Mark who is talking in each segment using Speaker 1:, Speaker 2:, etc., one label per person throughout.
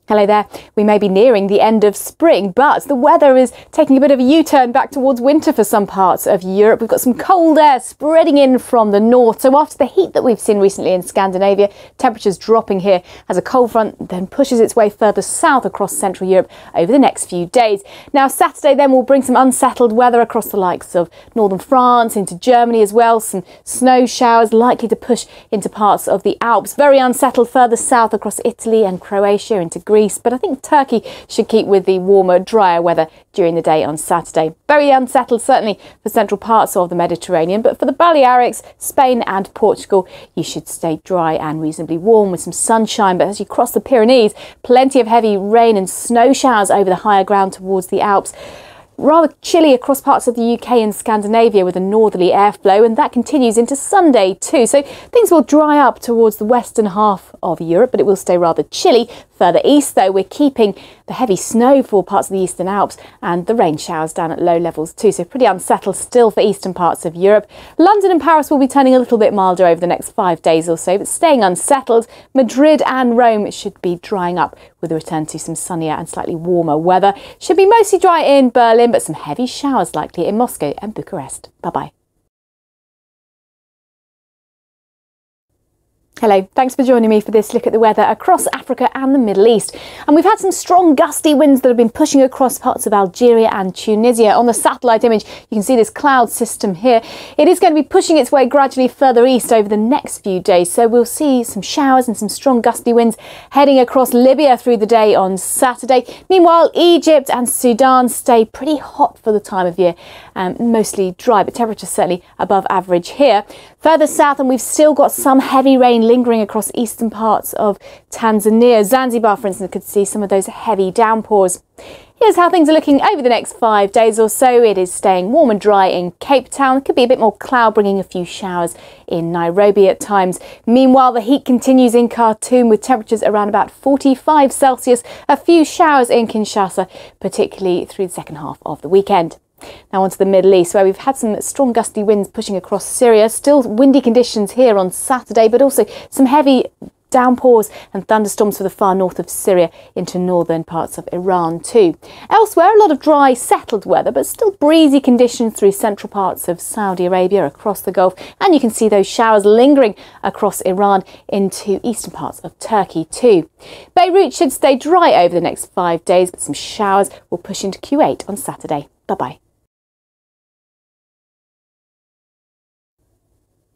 Speaker 1: Hello there. We may be nearing the end of spring, but the weather is taking a bit of a U-turn back towards winter for some parts of Europe. We've got some cold air spreading in from the north. So after the heat that we've seen recently in Scandinavia, temperatures dropping here as a cold front then pushes its way further south across Central Europe over the next few days. Now Saturday then will bring some unsettled weather across the likes of northern France, into Germany as well. Some snow showers likely to push into parts of the Alps. Very unsettled further south across Italy and Croatia, into Greece. But I think Turkey should keep with the warmer, drier weather during the day on Saturday. Very unsettled, certainly for central parts of the Mediterranean, but for the Balearics, Spain and Portugal, you should stay dry and reasonably warm with some sunshine. But as you cross the Pyrenees, plenty of heavy rain and snow showers over the higher ground towards the Alps. Rather chilly across parts of the UK and Scandinavia with a northerly airflow, and that continues into Sunday too. So things will dry up towards the western half of Europe, but it will stay rather chilly. Further east though, we're keeping the heavy snow for parts of the eastern Alps and the rain showers down at low levels too. So pretty unsettled still for eastern parts of Europe. London and Paris will be turning a little bit milder over the next 5 days or so, but staying unsettled. Madrid and Rome should be drying up with a return to some sunnier and slightly warmer weather. Should be mostly dry in Berlin, but some heavy showers likely in Moscow and Bucharest. Bye-bye. Hello, thanks for joining me for this look at the weather across Africa and the Middle East. And we've had some strong gusty winds that have been pushing across parts of Algeria and Tunisia. On the satellite image, you can see this cloud system here. It is going to be pushing its way gradually further east over the next few days. So we'll see some showers and some strong gusty winds heading across Libya through the day on Saturday. Meanwhile, Egypt and Sudan stay pretty hot for the time of year, mostly dry, but temperatures certainly above average here. Further south, and we've still got some heavy rain lingering across eastern parts of Tanzania. Zanzibar, for instance, could see some of those heavy downpours. Here's how things are looking over the next 5 days or so. It is staying warm and dry in Cape Town. It could be a bit more cloud, bringing a few showers in Nairobi at times. Meanwhile, the heat continues in Khartoum with temperatures around about 45 Celsius. A few showers in Kinshasa, particularly through the second half of the weekend. Now on to the Middle East, where we've had some strong gusty winds pushing across Syria. Still windy conditions here on Saturday, but also some heavy downpours and thunderstorms for the far north of Syria into northern parts of Iran too. Elsewhere, a lot of dry, settled weather, but still breezy conditions through central parts of Saudi Arabia, across the Gulf, and you can see those showers lingering across Iran into eastern parts of Turkey too. Beirut should stay dry over the next 5 days, but some showers will push into Kuwait on Saturday. Bye-bye.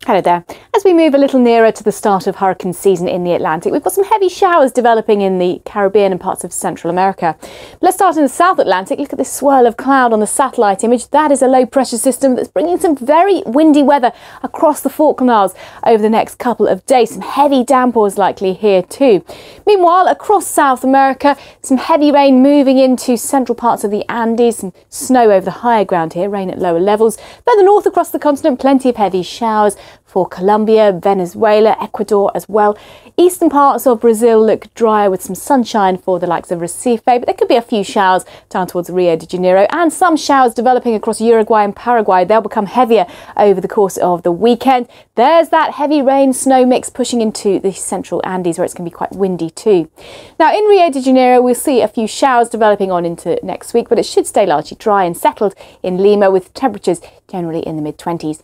Speaker 1: Hello there. As we move a little nearer to the start of hurricane season in the Atlantic, we've got some heavy showers developing in the Caribbean and parts of Central America. Let's start in the South Atlantic. Look at this swirl of cloud on the satellite image. That is a low pressure system that's bringing some very windy weather across the Falkland Isles over the next couple of days. Some heavy downpours likely here too. Meanwhile, across South America, some heavy rain moving into central parts of the Andes, some snow over the higher ground here, rain at lower levels. Further north across the continent, plenty of heavy showers for Colombia, Venezuela, Ecuador as well. Eastern parts of Brazil look drier with some sunshine for the likes of Recife, but there could be a few showers down towards Rio de Janeiro and some showers developing across Uruguay and Paraguay. They'll become heavier over the course of the weekend. There's that heavy rain snow mix pushing into the central Andes where it's going to be quite windy too. Now in Rio de Janeiro, we'll see a few showers developing on into next week, but it should stay largely dry and settled in Lima with temperatures generally in the mid-20s.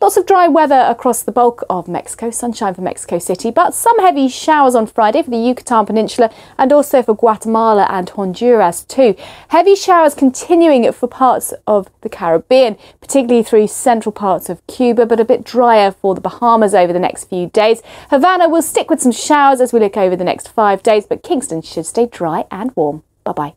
Speaker 1: Lots of dry weather across the bulk of Mexico, sunshine for Mexico City, but some heavy showers on Friday for the Yucatan Peninsula and also for Guatemala and Honduras too. Heavy showers continuing for parts of the Caribbean, particularly through central parts of Cuba, but a bit drier for the Bahamas over the next few days. Havana will stick with some showers as we look over the next 5 days, but Kingston should stay dry and warm. Bye-bye.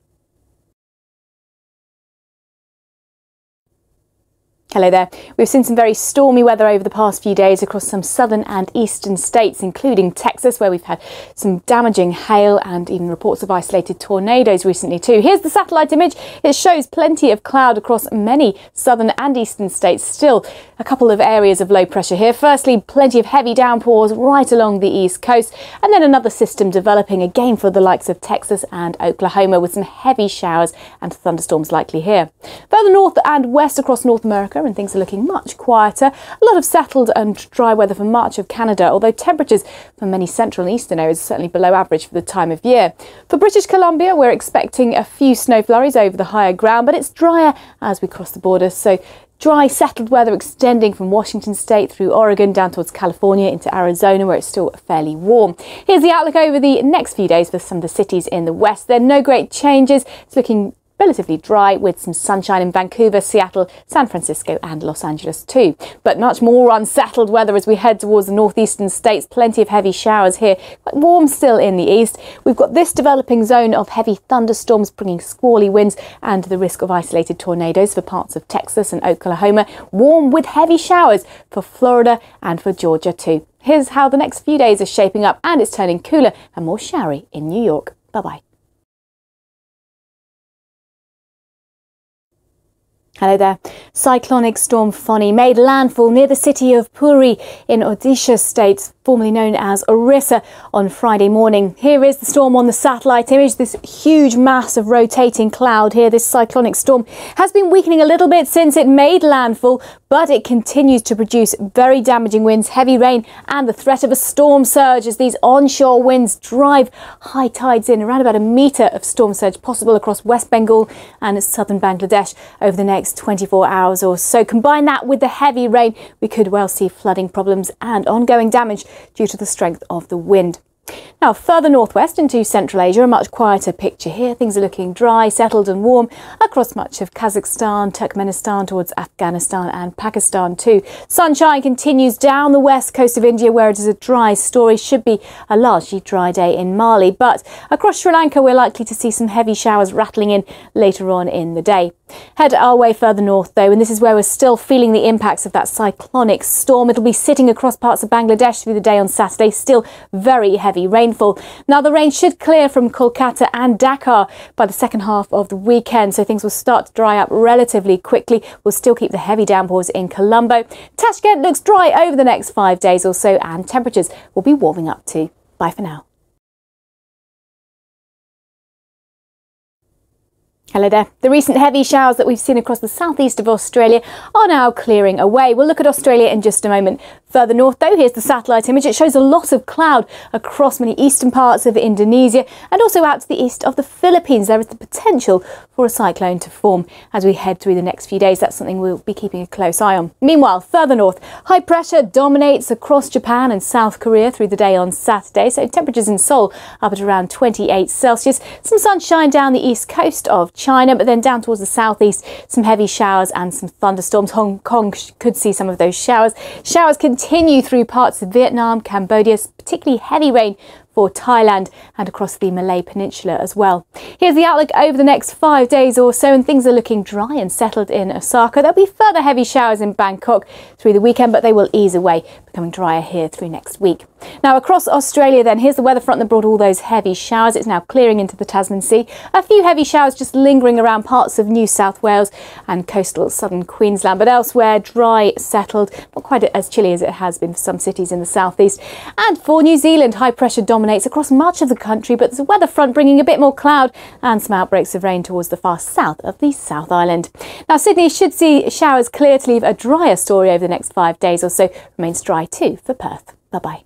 Speaker 1: Hello there. We've seen some very stormy weather over the past few days across some southern and eastern states, including Texas, where we've had some damaging hail and even reports of isolated tornadoes recently too. Here's the satellite image. It shows plenty of cloud across many southern and eastern states. Still a couple of areas of low pressure here. Firstly, plenty of heavy downpours right along the east coast, and then another system developing again for the likes of Texas and Oklahoma with some heavy showers and thunderstorms likely here. Further north and west across North America, and things are looking much quieter. A lot of settled and dry weather for much of Canada, although temperatures for many central and eastern areas are certainly below average for the time of year. For British Columbia, we're expecting a few snow flurries over the higher ground, but it's drier as we cross the border, so dry, settled weather extending from Washington State through Oregon down towards California into Arizona, where it's still fairly warm. Here's the outlook over the next few days for some of the cities in the west. There are no great changes. It's looking relatively dry with some sunshine in Vancouver, Seattle, San Francisco and Los Angeles too. But much more unsettled weather as we head towards the northeastern states. Plenty of heavy showers here, quite warm still in the east. We've got this developing zone of heavy thunderstorms bringing squally winds and the risk of isolated tornadoes for parts of Texas and Oklahoma. Warm with heavy showers for Florida and for Georgia too. Here's how the next few days are shaping up, and it's turning cooler and more showery in New York. Bye-bye. Hello there. Cyclonic storm Fani made landfall near the city of Puri in Odisha state, formerly known as Orissa, on Friday morning. Here is the storm on the satellite image, this huge mass of rotating cloud here. This cyclonic storm has been weakening a little bit since it made landfall, but it continues to produce very damaging winds, heavy rain and the threat of a storm surge as these onshore winds drive high tides in. Around about a metre of storm surge possible across West Bengal and southern Bangladesh over the next 24 hours or so. Combine that with the heavy rain, we could well see flooding problems and ongoing damage due to the strength of the wind. Now, further northwest into Central Asia, a much quieter picture here. Things are looking dry, settled and warm across much of Kazakhstan, Turkmenistan, towards Afghanistan and Pakistan too. Sunshine continues down the west coast of India, where it is a dry story. Should be a largely dry day in Mali, but across Sri Lanka we're likely to see some heavy showers rattling in later on in the day. Head our way further north though, and this is where we're still feeling the impacts of that cyclonic storm. It'll be sitting across parts of Bangladesh through the day on Saturday, still very heavy rainfall. Now the rain should clear from Kolkata and Dhaka by the second half of the weekend, so things will start to dry up relatively quickly. We'll still keep the heavy downpours in Colombo. Tashkent looks dry over the next 5 days or so, and temperatures will be warming up too. Bye for now. Hello there. The recent heavy showers that we've seen across the southeast of Australia are now clearing away. We'll look at Australia in just a moment. Further north though, here's the satellite image. It shows a lot of cloud across many eastern parts of Indonesia and also out to the east of the Philippines. There is the potential for a cyclone to form as we head through the next few days. That's something we'll be keeping a close eye on. Meanwhile, further north, high pressure dominates across Japan and South Korea through the day on Saturday. So temperatures in Seoul up at around 28 Celsius. Some sunshine down the east coast of China, but then down towards the southeast, some heavy showers and some thunderstorms. Hong Kong could see some of those showers. Showers continue through parts of Vietnam, Cambodia, particularly heavy rain for Thailand and across the Malay Peninsula as well. Here's the outlook over the next 5 days or so, and things are looking dry and settled in Osaka. There'll be further heavy showers in Bangkok through the weekend, but they will ease away, becoming drier here through next week. Now across Australia then, here's the weather front that brought all those heavy showers. It's now clearing into the Tasman Sea. A few heavy showers just lingering around parts of New South Wales and coastal southern Queensland, but elsewhere dry, settled, not quite as chilly as it has been for some cities in the southeast. And for New Zealand, high pressure dominates across much of the country, but there's a weather front bringing a bit more cloud and some outbreaks of rain towards the far south of the South Island. Now Sydney should see showers clear to leave a drier story over the next 5 days or so. Remains dry too for Perth. Bye-bye.